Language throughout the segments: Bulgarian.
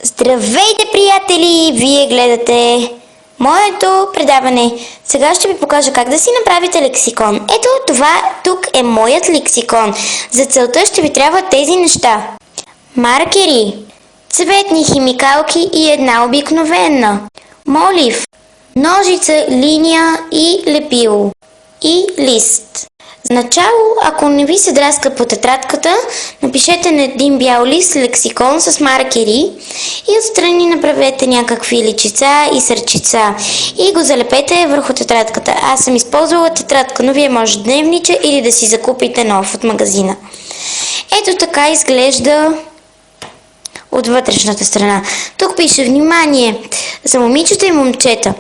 Здравейте, приятели! Вие гледате моето предаване. Сега ще ви покажа как да си направите лексикон. Ето това тук е моят лексикон. За целта ще ви трябват тези неща. Маркери, цветни химикалки и една обикновена. Молив, ножица, линия и лепило. И лист. За начало, ако не ви се драска по тетрадката, напишете на един бял лист лексикон с маркери и отстрани направете някакви личица и сърчица и го залепете върху тетрадката. Аз съм използвала тетрадка, но вие може дневниче или да си закупите нов от магазина. Ето така изглежда от вътрешната страна. Тук пише: внимание за момичета и момчета.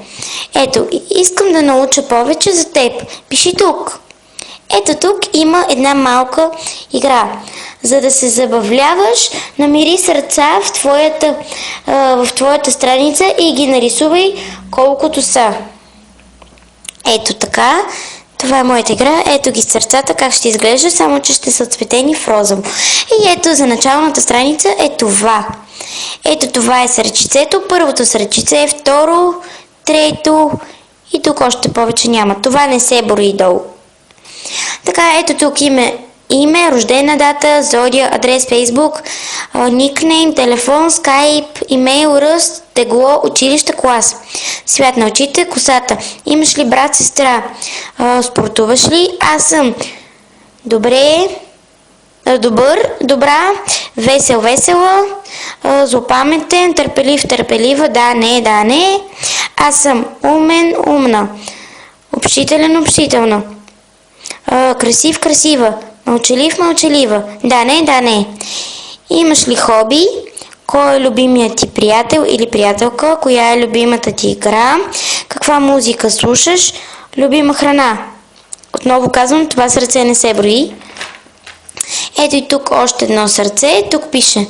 Ето, искам да науча повече за теб. Пиши тук. Ето тук има една малка игра. За да се забавляваш, намери сърца в твоята страница и ги нарисувай колкото са. Ето така. Това е моята игра. Ето ги сърцата, как ще изглежда, само че ще са отцветени в розово. И ето за началната страница е това. Ето това е сърчицето. Първото сърчице е, второ, трето и тук още повече няма. Това не се брои долу. Така, ето тук име, рождена дата, зодия, адрес, фейсбук, никнейм, телефон, скайп, имейл, ръст, тегло, училище, клас, цвят на очите, косата. Имаш ли брат, сестра? Спортуваш ли? Аз съм добър, добра, весел, весела, злопаметен, търпелив, търпелива, да, не. Аз съм умен, умна, общителен, общителна. Красив, красива, мълчалив, мълчалива, да, не. Имаш ли хоби? Кой е любимият ти приятел или приятелка? Коя е любимата ти игра? Каква музика слушаш? Любима храна? Отново казвам, това сърце не се брои. Ето и тук още едно сърце. Тук пише: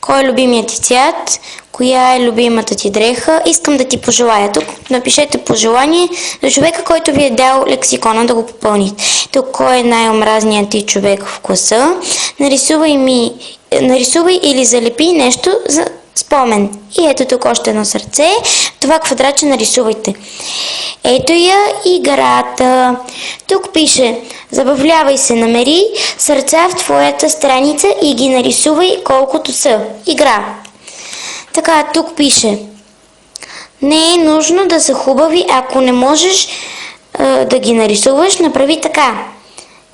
кой е любимият ти цвят? Коя е любимата ти дреха? Искам да ти пожелая. Тук напишете пожелание за човека, който ви е дал лексикона да го попълните. Тук кой е най-омразният ти човек в класа? Нарисувай или залепи нещо за спомен. И ето тук още едно сърце. Това квадратче нарисувайте. Ето я играта. Тук пише: забавлявай се, намери сърца в твоята страница и ги нарисувай колкото са. Игра. Така, тук пише: не е нужно да са хубави, ако не можеш да ги нарисуваш, направи така.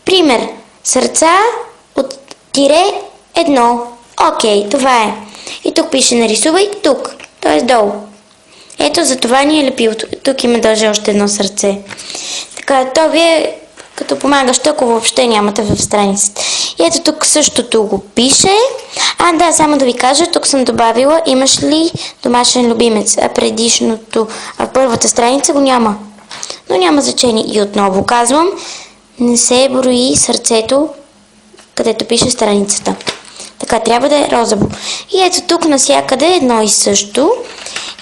Пример: сърца от тире 1. Окей, това е. И тук пише: нарисувай тук, т.е. долу. Ето за това ни е лепилото. Тук има даже още едно сърце. Така, то ви е като помагащо, ако въобще нямате в страницата. И ето тук същото го пише. Да, само да ви кажа, тук съм добавила: имаш ли домашен любимец? А първата страница го няма. Но няма значение. И отново казвам, не се брои сърцето, където пише страницата. Така, трябва да е розово. И ето тук навсякъде едно и също.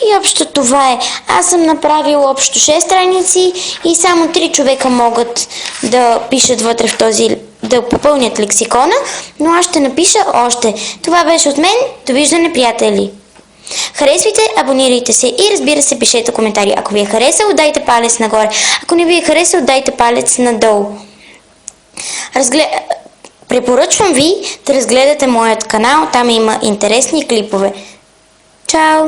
И общо това е. Аз съм направила общо 6 страници и само 3 човека могат да пишат вътре в този, да попълнят лексикона, но аз ще напиша още. Това беше от мен. Довиждане, приятели! Харесвайте, абонирайте се и разбира се, пишете коментари. Ако ви е харесал, дайте палец нагоре. Ако не ви е харесал, дайте палец надолу. Препоръчвам ви да разгледате моят канал, там има интересни клипове. Чао!